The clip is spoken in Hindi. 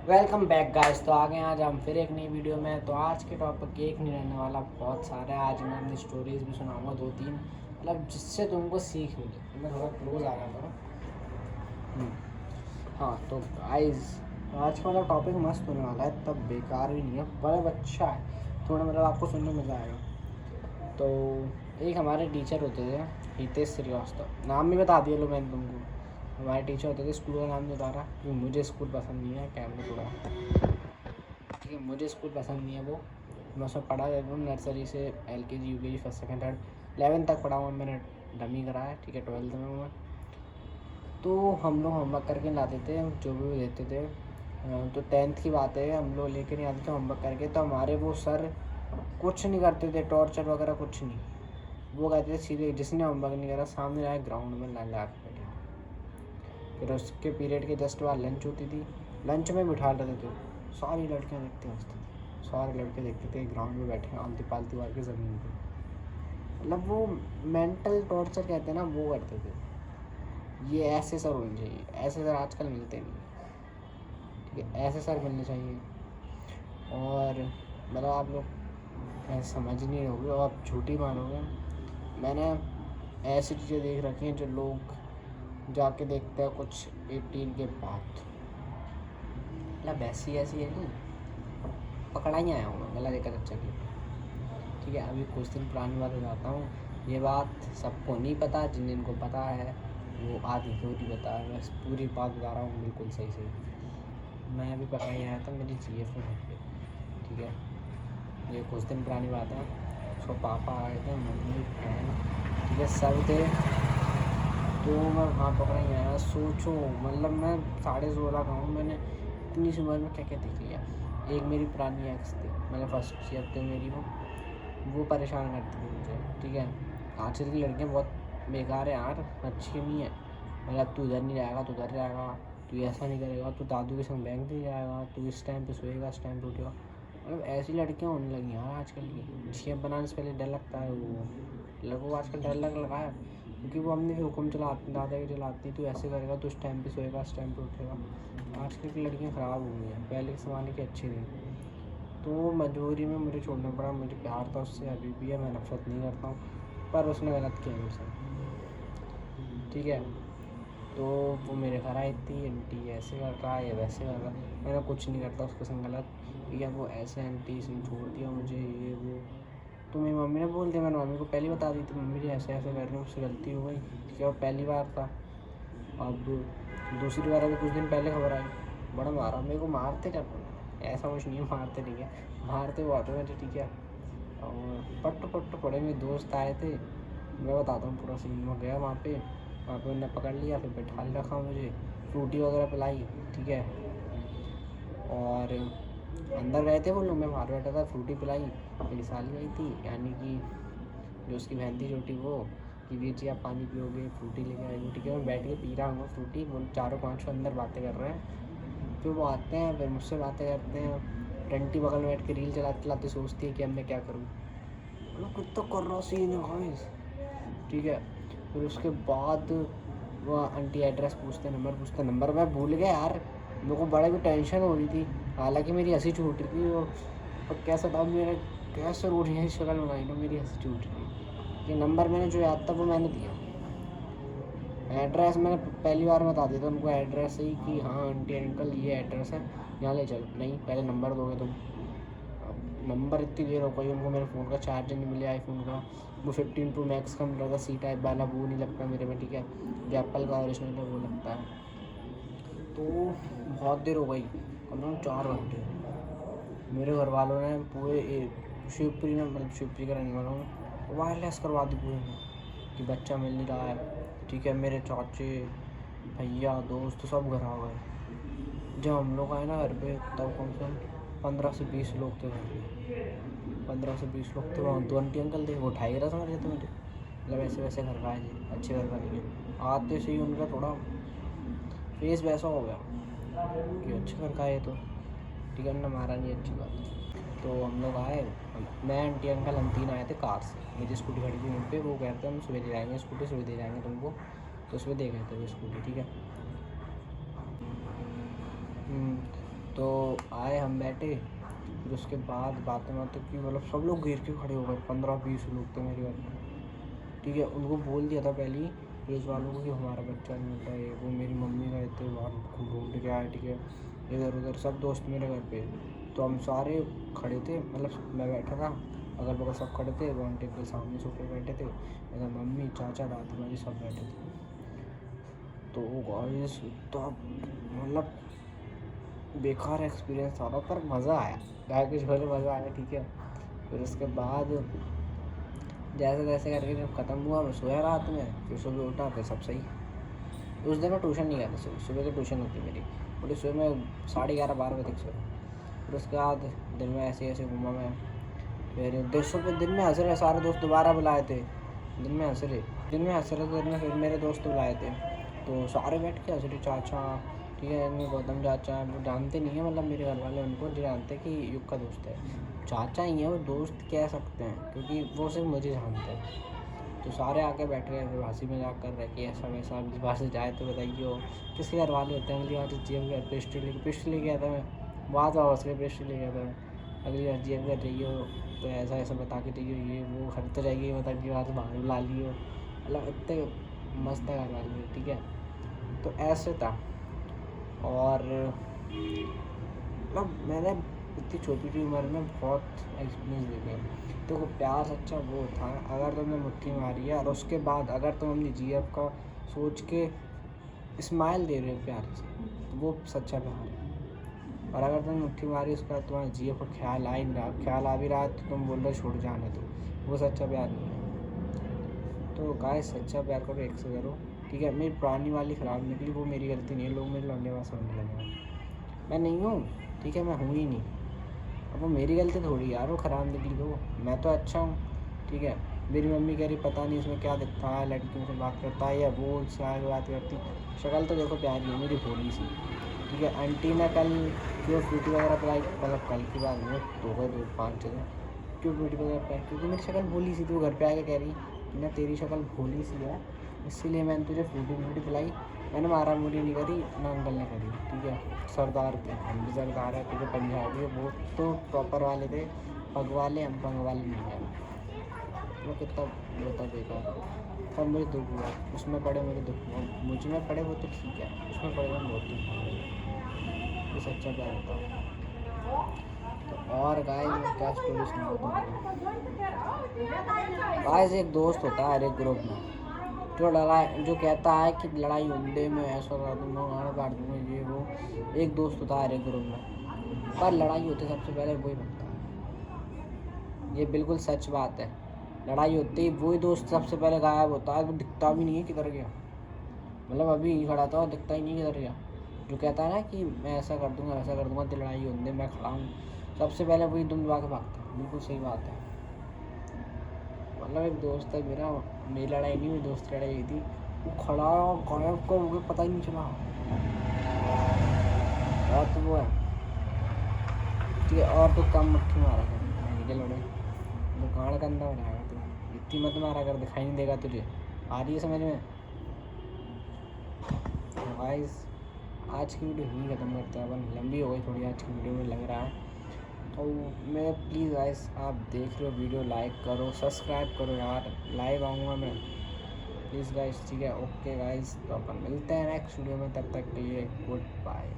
Welcome back guys. तो आ गए आज हम फिर एक नई वीडियो में। तो आज के टॉपिक एक नहीं रहने वाला, बहुत सारे आज मैं अपनी स्टोरीज भी सुनाऊंगा, दो तीन, मतलब जिससे तुमको सीख मिले। तो मैं थोड़ा क्लोज आ रहा था। हाँ तो गाइस, आज का वाला टॉपिक मस्त होने वाला है, तब बेकार भी नहीं है, बड़ा अच्छा है, थोड़ा मतलब आपको सुनने में मज़ा आएगा। तो एक हमारे टीचर होते थे, हितेश श्रीवास्तव, नाम भी बता दिया लो मैंने तुमको। हमारे टीचर होते थे, स्कूल का नाम नहीं बता रहा क्योंकि मुझे स्कूल पसंद नहीं है, कैमरे थोड़ा, ठीक है, मुझे स्कूल पसंद नहीं है वो। मैं उसमें पढ़ा जाता हूँ नर्सरी से LKG UKG first second third 11 तक पढ़ा हुआ मैंने, डमी करा है, ठीक है, 12th में मैं। तो हम लोग होमवर्क करके लाते थे, जो भी देते थे। तो 10th की बात है, हम लोग लेके नहीं आते थे होमवर्क करके, तो हमारे वो सर कुछ नहीं करते थे, टॉर्चर वगैरह कुछ नहीं। वो कहते थे सीधे जिसने होमवर्क नहीं करा सामने आए ग्राउंड में ला ला के बैठे। फिर उसके पीरियड के जस्ट बाद लंच होती थी, लंच में बिठा देते थे। सारी लड़कियाँ देखते हंसती थी, सारे लड़के देखते थे ग्राउंड में बैठे आलती पालती मार के ज़मीन पे। मतलब वो मेंटल टॉर्चर कहते हैं ना, वो करते थे। ये ऐसे सर होने चाहिए, ऐसे सर आजकल मिलते नहीं, ठीक है, ऐसे सर मिलने चाहिए। और मतलब आप लोग ऐसे समझ ही नहीं रहोगे और आप झूठी मानोगे, मैंने ऐसी चीज़ें देख रखी हैं जो लोग जाके देखते हैं कुछ 18 के बाद। मतलब ऐसी ऐसी है नहीं, पकड़ा ही आया हूँ मैं गला देकर अच्छा की, ठीक है। अभी कुछ दिन पुरानी बात बताता हूँ, ये बात सबको नहीं पता, जिन जिनको पता है वो आधी अधूरी पता है, मैं पूरी बात बता रहा हूँ बिल्कुल सही सही। मैं अभी पकड़ा ही आया था मेरी GF में घर पे, ठीक है, ये कुछ दिन पुरानी बात है। उसको पापा आए थे, मम्मी बहन, ठीक है, सब थे। तो मैं वहाँ पकड़ा ही आया, सोचो मतलब मैं 16.5 का हूँ, मैंने इतनी सी उम्र में क्या क्या देख लिया। एक मेरी पुरानी एक्स थी, मैंने फर्स्ट ईयर थी मेरी, वो परेशान करती थी मुझे, ठीक है। आजकल की लड़कियाँ बहुत बेकार है यार, अच्छी नहीं है। मतलब तू इधर नहीं जाएगा तो उधर जाएगा, तू ऐसा नहीं करेगा, तू दादू के संग बैंक नहीं जाएगा, तू इस टाइम पे सोएगा इस टाइम पे उठेगा। मतलब ऐसी लड़कियाँ होने लगी यार आजकल की, शेप बनाने से पहले डर लगता है वो लड़कों को, आजकल डर लगने लगा है, क्योंकि वो हमने हुक्म चलाते दादागिरी चलाती, तू ऐसे करेगा तो इस टाइम पे सोएगा इस टाइम पे उठेगा। आजकल की लड़कियाँ ख़राब हो गई हैं, पहले के ज़माने की अच्छी थी। तो मजबूरी में मुझे छोड़ना पड़ा, मुझे प्यार था उससे, अभी भी है, मैं नफरत नहीं करता हूँ, पर उसने गलत किया मेरे साथ, ठीक है। तो वो मेरे घर आई थी, आंटी ऐसे कर रहा है, ये वैसे कर रहा है, मैंने कुछ नहीं करता उसके संग गलत, ठीक है। वो ऐसे आंटी इसने छोड़ दिया मुझे, ये वो। तो मेरी मम्मी ने बोल दिया, मैंने मम्मी को पहले बता दी थी, मम्मी जी ऐसे ऐसे कर रही हूँ, उससे गलती हो गई, ठीक है। वो पहली बार था। अब दूसरी बार अभी कुछ दिन पहले खबर आई, बड़ा मारा मेरे को, मारते जब, ऐसा कुछ नहीं है, मारते नहीं है, मारते हुआ तो मुझे, ठीक है। और पट्ट पट्ट पड़े, मेरे दोस्त आए थे, मैं बताता हूँ पूरा सीन। मैं गया वहाँ पे उन्होंने पकड़ लिया, फिर बैठा रखा मुझे, फ्रूटी वगैरह पिलाई, ठीक है। और अंदर गए थे वो लोग, मैं बाहर बैठा था, फ्रूटी पिलाई। मेरी साली आई थी, यानी कि जो उसकी बहन थी छोटी, वो, कि वीर जी आप पानी पियोगे, फ्रूटी लेके आएगी, ठीक है। मैं बैठ के पी रहा हूँ फ्रूटी, वो चारों पाँचों अंदर बातें कर रहे हैं। फिर वो आते हैं, फिर मुझसे बातें करते हैं, टंटी बगल में बैठ के रील चलाते चलाते सोचती है कि अब मैं क्या करूँ। मतलब कुछ तो कर रहा सीन है गाइस, ठीक है। फिर उसके बाद वो आंटी एड्रेस पूछते, नंबर पूछते, नंबर मैं भूल गया यार, मेरे को बड़ा भी टेंशन हो रही थी, हालांकि मेरी हंसी छूट रही थी। और कैसा था मेरे, कैसे रो रही है शक्ल बनाई ना, मेरी हंसी छूट रही थी कि नंबर मैंने जो याद था वो मैंने दिया। एड्रेस मैंने पहली बार बता दिया था उनको, एड्रेस ही कि हाँ आंटी अंकल ये एड्रेस है, यहाँ ले चलो। नहीं, पहले नंबर दोगे तुम। अब नंबर इतनी देर हो गई उनको, मेरे फ़ोन का चार्जर नहीं मिले आईफोन का, वो 15 Pro Max का मिल रहा था C टाइप वाला, वो नहीं लगता मेरे में, ठीक है। जो एप्पल का ओरिजिनल है वो लगता है। तो बहुत देर हो गई, कम से कम 4 घंटे। मेरे घर वालों ने पूरे शिवपुरी में, मतलब शिवपुरी का रहने वाला हूँ, वायरलेस करवा दी पूरे में कि बच्चा मिल नहीं रहा है, ठीक है। मेरे चाचे भैया दोस्त सब घर आ गए। जब हम लोग आए ना घर पे, तब कम से कम 15 से 20 लोग थे घर पे, 15 से 20 लोग थे। वहाँ 2 आंटी अंकल थे, वो 2.5 समझ रहे थे मुझे, मतलब ऐसे वैसे घर का है जी, अच्छे घर का नहीं है। आते से ही उनका थोड़ा फेस वैसा हो गया कि अच्छे घर का है तो, ठीक है, उन्होंने मारा नहीं, अच्छी बात है। तो हम लोग आए, मैं आंटी अंकल हम 3 आए थे कार से, मेरी स्कूटी खड़ी थी वहीं पे, वो कहते हैं हम सुबह दे जाएंगे स्कूटी, सुबह दे जाएंगे तुमको। तो सुबह दे गए थे वो स्कूटी, ठीक है। तो आए, हम बैठे, फिर उसके बाद बातें बातें की, मतलब सब लोग घेर के खड़े हो गए, 15-20 लोग थे मेरे घर में, ठीक है। उनको बोल दिया था पहले ही पुलिस वालों को कि हमारा बच्चा नहीं मिल रहा है। वो मेरी मम्मी गए थे बाहर ढूंढ के आए, ठीक है, इधर उधर सब दोस्त मेरे घर पे। तो हम सारे खड़े थे, मतलब मैं बैठा था, अगल बगल सब खड़े थे, वन टेबल सामने सोफे बैठे थे, इधर मम्मी चाचा दादी वादी सब बैठे थे। तो गाइस इतना मतलब बेकार एक्सपीरियंस था, पर मज़ा आया, गाय के झोले मज़ा आया, ठीक है। फिर उसके बाद जैसे तैसे करके जब ख़त्म हुआ, मैं सोया रात में, फिर सुबह उठा, फिर सब सही। उस दिन मैं ट्यूशन नहीं गया था, सुबह की ट्यूशन होती मेरी, बोले सुबह में 11:30-12 बजे तक सोया। फिर उसके बाद दिन में ऐसे ऐसे घूमा मैं, फिर दोस्तों पे दिन में हंस रहे, सारे दोस्त दोबारा बुलाए थे, दिन में हंस रहे दिन में, फिर मेरे दोस्त बुलाए थे, तो सारे बैठ के हंस रहे, चाचा, ठीक है, इनमें गौतम चाचा, वो जानते नहीं है, मतलब मेरे घर वाले उनको जानते कि युग का दोस्त है, चाचा ही है वो, दोस्त कह सकते हैं, क्योंकि वो सिर्फ मुझे जानते हैं। तो सारे आके बैठ गए, फिर हंसी मजाक कर रहे कि ऐसा वैसा, अगली बार से जाए तो बताइए हो, किसके घर वाले होते हैं, अगली बार से जेब घर पेस्ट्री लेके गया था मैं, बात वापस में पेस्ट्री ले गया था मैं, अगली बार जेब घर रही हो तो ऐसा ऐसा बता के रही हो, ये वो घर तो जाएगी, बता अगली बार से बाहर बुला ली हो, मतलब इतने मस्त है घर वाले, ठीक है। तो ऐसे था। और मतलब मैंने इतनी छोटी सी उम्र में बहुत एक्सपीरियंस देखे। तो वो प्यार सच्चा वो था, अगर तुमने मुट्ठी मारी है और उसके बाद अगर तुम अपनी जीएफ का सोच के स्माइल दे रहे हो प्यार से, तो वो सच्चा प्यार है। और अगर तुमने मुट्ठी मारी उसके बाद तुम्हारे जीएफ का ख्याल आ ही नहीं रहा, ख्याल आ भी रहा है तो तुम बोल रहे छोड़ जाने दो, वो सच्चा प्यार नहीं है। तो गाइस सच्चा प्यार करो, एक से करो, ठीक है। मेरी पुरानी वाली ख़राब निकली, वो मेरी गलती नहीं है, लोग मेरे लौंडे वाला समझने लगे, मैं नहीं हूँ, ठीक है, मैं हूँ ही नहीं। अब वो मेरी गलती थोड़ी यार, वो ख़राब निकली तो मैं तो अच्छा हूँ, ठीक है। मेरी मम्मी कह रही पता नहीं इसमें क्या दिखता है, लड़कियों से बात करता है या वो उससे आगे बात करती, शक्ल तो देखो प्यारी है मेरी, भोली सी, ठीक है। आंटी ने कल क्यों फ्रूटी वगैरह पिलाई, मतलब कल की बात में दो गए 2-5 जगह, क्यों फ्रूटी वगैरह पिलाई, क्योंकि मेरी शक्ल भोली सी थी। वो घर पे आके कह रही कि ना तेरी शक्ल भोली सी है, इसीलिए मैंने तुझे फ्रूटी पिलाई। मैंने मारा मुरी नहीं करी ना अंकल ने करी, ठीक है। सरदार थे, हम भी सरदार है, ठीक है, पंजाबी है, वो तो प्रॉपर वाले थे, पग वाले, हम पग वाले नहीं है। वो कितना होता बेकार, तब मुझे दुख हुआ, उसमें पड़े मुझे दुख हुआ, मुझ में पड़े वो तो ठीक है, उसमें पड़े मैं बहुत दुख हुआ, ये सच्चा प्यार होता है। तो और गाइस मैं क्या स्टोरी सुनाता हूँ। गाइस एक दोस्त होता है हर एक ग्रुप में, जो कहता है कि लड़ाई उंडे में ऐसा कर दूंगा, गाना काट दूंगा, ये वो। एक दोस्त होता है हर एक ग्रुप में, पर लड़ाई होती सबसे पहले वही बनता है, ये बिल्कुल सच बात है। लड़ाई होती ही वही दोस्त सबसे पहले गायब होता है, वो दिखता भी नहीं है किधर गया, मतलब अभी ही खड़ा था और दिखता ही नहीं किधर गया। जो कहता है ना कि मैं ऐसा कर दूंगा वैसा कर दूंगा, तो लड़ाई होने मैं खड़ा हूँ, सबसे पहले वही दुम दबा के भागता है, बिल्कुल सही बात है। मतलब एक दोस्त है मेरा, मेरी लड़ाई नहीं, मेरी दोस्त की लड़ाई हुई थी, वो खड़ा गायब कब हो गया पता ही नहीं चला, और तो वो है, ठीक है। और तो कम मुट्ठी मारा कर, मैं के लड़े तो गाड़ कंधा बनाएगा तू, इतनी मत मारा कर, दिखाई नहीं देगा तुझे, आ रही है समझ में। गाइस आज की वीडियो यहीं ख़त्म करते हैं अपन, लंबी हो गई थोड़ी आज की वीडियो में लग रहा है। तो मैं प्लीज़ गाइस आप देख रहे हो वीडियो, लाइक करो, सब्सक्राइब करो यार, लाइव आऊँगा मैं प्लीज़ गाइस, ठीक है। ओके गाइस, तो अपन मिलते हैं नेक्स्ट वीडियो में, तब तक के लिए गुड बाय।